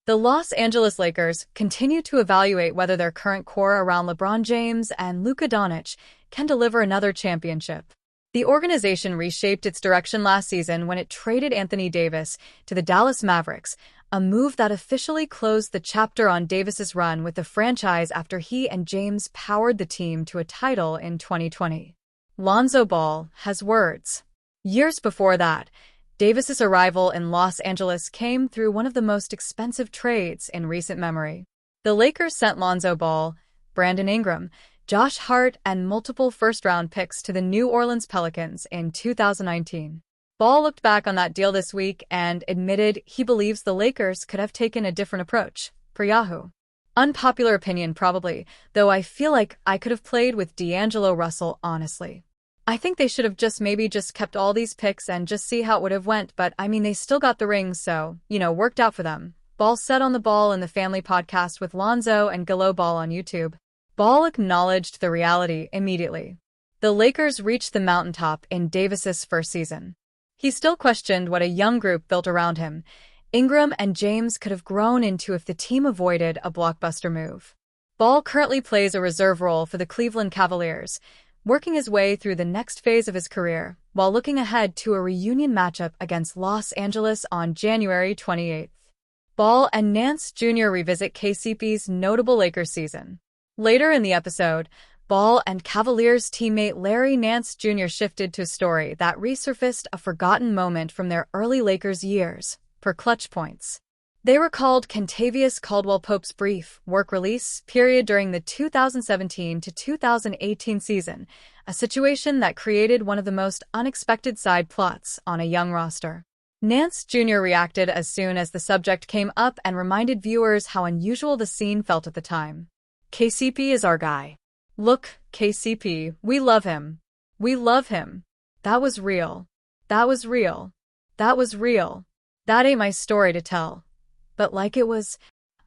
The Los Angeles Lakers continue to evaluate whether their current core around LeBron James and Luka Doncic can deliver another championship. The organization reshaped its direction last season when it traded Anthony Davis to the Dallas Mavericks, a move that officially closed the chapter on Davis's run with the franchise after he and James powered the team to a title in 2020. Lonzo Ball has words. Years before that, Davis's arrival in Los Angeles came through one of the most expensive trades in recent memory. The Lakers sent Lonzo Ball, Brandon Ingram, Josh Hart, and multiple first-round picks to the New Orleans Pelicans in 2019. Ball looked back on that deal this week and admitted he believes the Lakers could have taken a different approach, per Yahoo. Unpopular opinion probably, though I feel like I could have played with D'Angelo Russell honestly. I think they should have maybe kept all these picks and just see how it would have went, but I mean they still got the rings, so, worked out for them. Ball said on the Ball in the Family podcast with Lonzo and Gelo Ball on YouTube. Ball acknowledged the reality immediately. The Lakers reached the mountaintop in Davis's first season. He still questioned what a young group built around him, Ingram and James, could have grown into if the team avoided a blockbuster move. Ball currently plays a reserve role for the Cleveland Cavaliers, working his way through the next phase of his career, while looking ahead to a reunion matchup against Los Angeles on January 28th. Ball and Nance Jr. revisit KCP's notable Lakers season. Later in the episode, Ball and Cavaliers teammate Larry Nance Jr. shifted to a story that resurfaced a forgotten moment from their early Lakers years, per Clutch Points. They recalled Kentavious Caldwell-Pope's brief work release period during the 2017 to 2018 season, a situation that created one of the most unexpected side plots on a young roster. Nance Jr. reacted as soon as the subject came up and reminded viewers how unusual the scene felt at the time. KCP is our guy. Look, KCP, we love him. We love him. That was real. That was real. That was real. That ain't my story to tell. But like it was,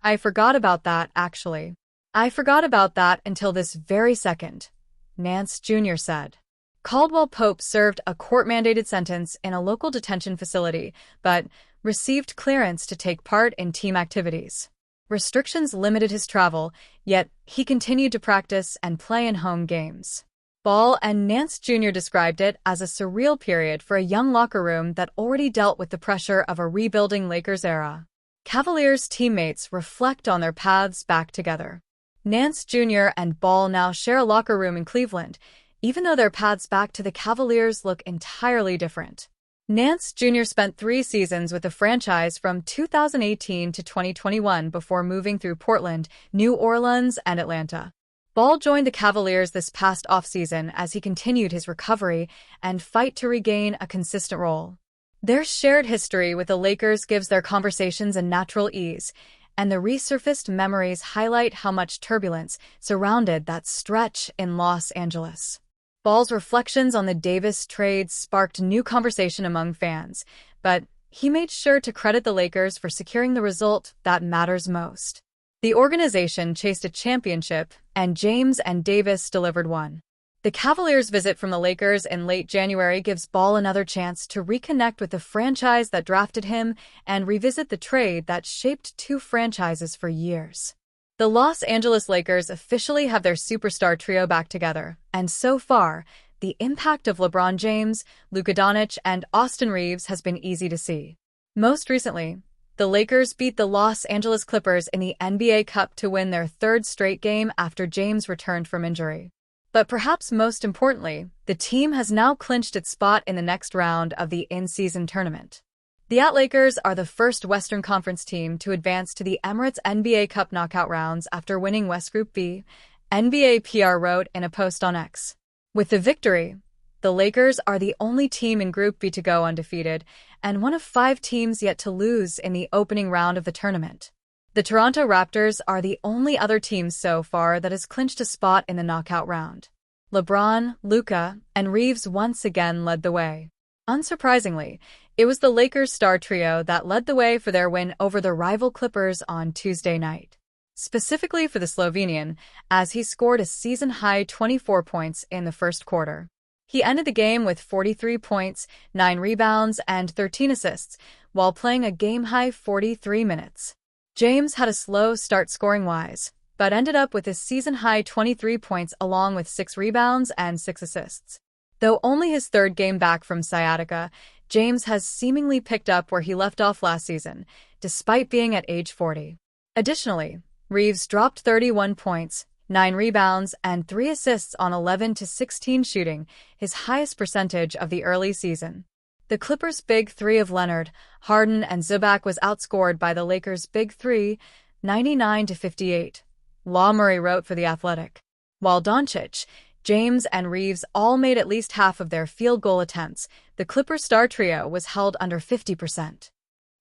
I forgot about that, actually. I forgot about that until this very second, Nance Jr. said. Caldwell-Pope served a court-mandated sentence in a local detention facility, but received clearance to take part in team activities. Restrictions limited his travel, yet he continued to practice and play in home games. Ball and Nance Jr. described it as a surreal period for a young locker room that already dealt with the pressure of a rebuilding Lakers era. Cavaliers teammates reflect on their paths back together. Nance Jr. and Ball now share a locker room in Cleveland, even though their paths back to the Cavaliers look entirely different. Nance Jr. spent 3 seasons with the franchise from 2018 to 2021 before moving through Portland, New Orleans, and Atlanta. Ball joined the Cavaliers this past offseason as he continued his recovery and fight to regain a consistent role. Their shared history with the Lakers gives their conversations a natural ease, and the resurfaced memories highlight how much turbulence surrounded that stretch in Los Angeles. Ball's reflections on the Davis trade sparked new conversation among fans, but he made sure to credit the Lakers for securing the result that matters most. The organization chased a championship, and James and Davis delivered one. The Cavaliers' visit from the Lakers in late January gives Ball another chance to reconnect with the franchise that drafted him and revisit the trade that shaped 2 franchises for years. The Los Angeles Lakers officially have their superstar trio back together, and so far, the impact of LeBron James, Luka Doncic, and Austin Reeves has been easy to see. Most recently, the Lakers beat the Los Angeles Clippers in the NBA Cup to win their 3rd straight game after James returned from injury. But perhaps most importantly, the team has now clinched its spot in the next round of the in-season tournament. The Lakers are the first Western Conference team to advance to the Emirates NBA Cup knockout rounds after winning West Group B, NBA PR wrote in a post on X. With the victory, the Lakers are the only team in Group B to go undefeated and one of 5 teams yet to lose in the opening round of the tournament. The Toronto Raptors are the only other team so far that has clinched a spot in the knockout round. LeBron, Luka, and Reeves once again led the way. Unsurprisingly, it was the Lakers star trio that led the way for their win over the rival Clippers on Tuesday night. Specifically for the Slovenian, as he scored a season-high 24 points in the first quarter. He ended the game with 43 points, 9 rebounds, and 13 assists, while playing a game-high 43 minutes. James had a slow start scoring-wise, but ended up with his season-high 23 points along with 6 rebounds and 6 assists. Though only his third game back from sciatica, James has seemingly picked up where he left off last season, despite being at age 40. Additionally, Reeves dropped 31 points, 9 rebounds, and 3 assists on 11-16 shooting, his highest percentage of the early season. The Clippers' big three of Leonard, Harden, and Zubac was outscored by the Lakers' big three, 99-58. Law Murray wrote for The Athletic. While Doncic, James, and Reeves all made at least half of their field goal attempts, the Clippers' star trio was held under 50%.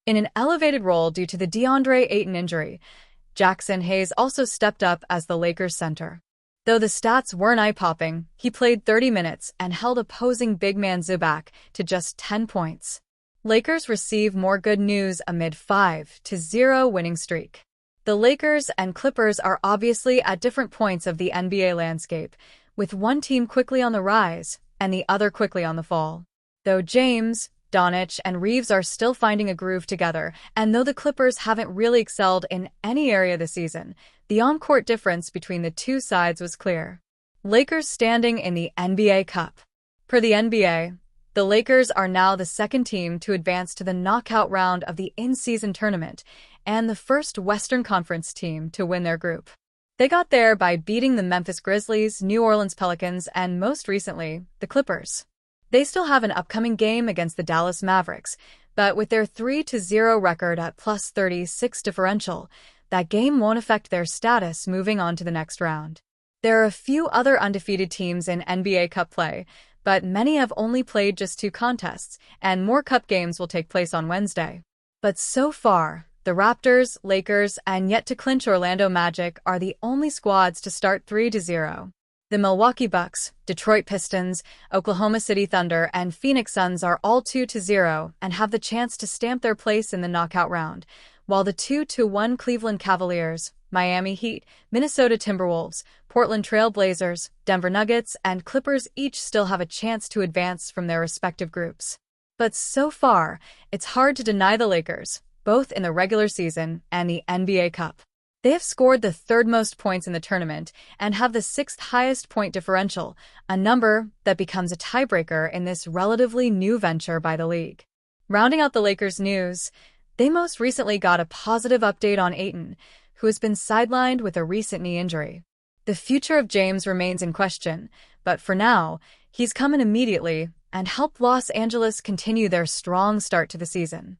In an elevated role due to the DeAndre Ayton injury, Jackson Hayes also stepped up as the Lakers' center. Though the stats weren't eye-popping, he played 30 minutes and held opposing big man Zubac to just 10 points. Lakers receive more good news amid 5-0 winning streak. The Lakers and Clippers are obviously at different points of the NBA landscape, with one team quickly on the rise and the other quickly on the fall. Though James, Doncic, and Reeves are still finding a groove together, and though the Clippers haven't really excelled in any area this season, the on-court difference between the two sides was clear. Lakers standing in the NBA Cup. Per the NBA, the Lakers are now the second team to advance to the knockout round of the in-season tournament and the first Western Conference team to win their group. They got there by beating the Memphis Grizzlies, New Orleans Pelicans, and most recently, the Clippers. They still have an upcoming game against the Dallas Mavericks, but with their 3-0 record at plus 36 differential, that game won't affect their status moving on to the next round. There are a few other undefeated teams in NBA Cup play, but many have only played just 2 contests, and more Cup games will take place on Wednesday. But so far, the Raptors, Lakers, and yet-to-clinch Orlando Magic are the only squads to start 3-0. The Milwaukee Bucks, Detroit Pistons, Oklahoma City Thunder, and Phoenix Suns are all 2-0 and have the chance to stamp their place in the knockout round, while the 2-1 Cleveland Cavaliers, Miami Heat, Minnesota Timberwolves, Portland Trail Blazers, Denver Nuggets, and Clippers each still have a chance to advance from their respective groups. But so far, it's hard to deny the Lakers, both in the regular season and the NBA Cup. They have scored the 3rd most points in the tournament and have the 6th highest point differential, a number that becomes a tiebreaker in this relatively new venture by the league. Rounding out the Lakers' news, they most recently got a positive update on Ayton, who has been sidelined with a recent knee injury. The future of James remains in question, but for now, he's come in immediately and helped Los Angeles continue their strong start to the season.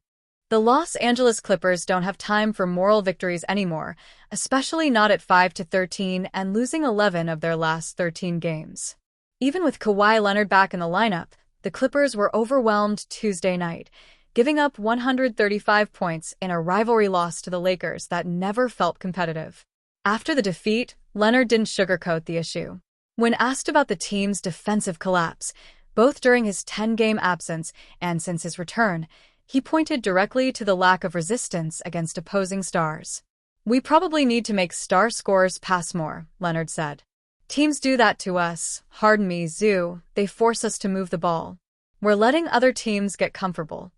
The Los Angeles Clippers don't have time for moral victories anymore, especially not at 5-13 and losing 11 of their last 13 games. Even with Kawhi Leonard back in the lineup, the Clippers were overwhelmed Tuesday night, giving up 135 points in a rivalry loss to the Lakers that never felt competitive. After the defeat, Leonard didn't sugarcoat the issue. When asked about the team's defensive collapse, both during his 10-game absence and since his return, he pointed directly to the lack of resistance against opposing stars. "We probably need to make star scorers pass more," Leonard said. "Teams do that to us, Harden me, Zoo, they force us to move the ball. We're letting other teams get comfortable."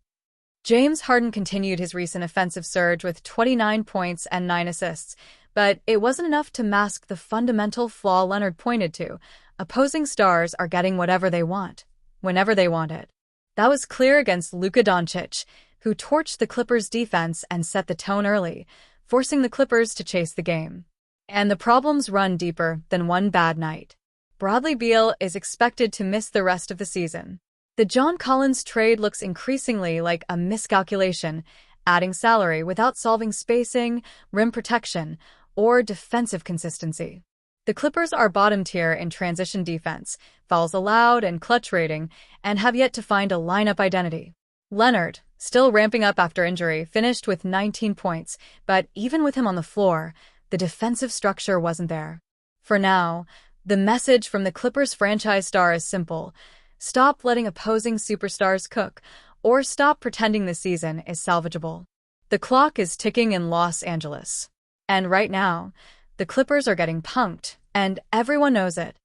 James Harden continued his recent offensive surge with 29 points and 9 assists, but it wasn't enough to mask the fundamental flaw Leonard pointed to. Opposing stars are getting whatever they want, whenever they want it. That was clear against Luka Doncic, who torched the Clippers' defense and set the tone early, forcing the Clippers to chase the game. And the problems run deeper than one bad night. Bradley Beal is expected to miss the rest of the season. The John Collins trade looks increasingly like a miscalculation, adding salary without solving spacing, rim protection, or defensive consistency. The Clippers are bottom tier in transition defense, fouls allowed, and clutch rating, and have yet to find a lineup identity. Leonard, still ramping up after injury, finished with 19 points, but even with him on the floor, the defensive structure wasn't there. For now, the message from the Clippers franchise star is simple: stop letting opposing superstars cook, or stop pretending the season is salvageable. The clock is ticking in Los Angeles. And right now, the Clippers are getting punked, and everyone knows it.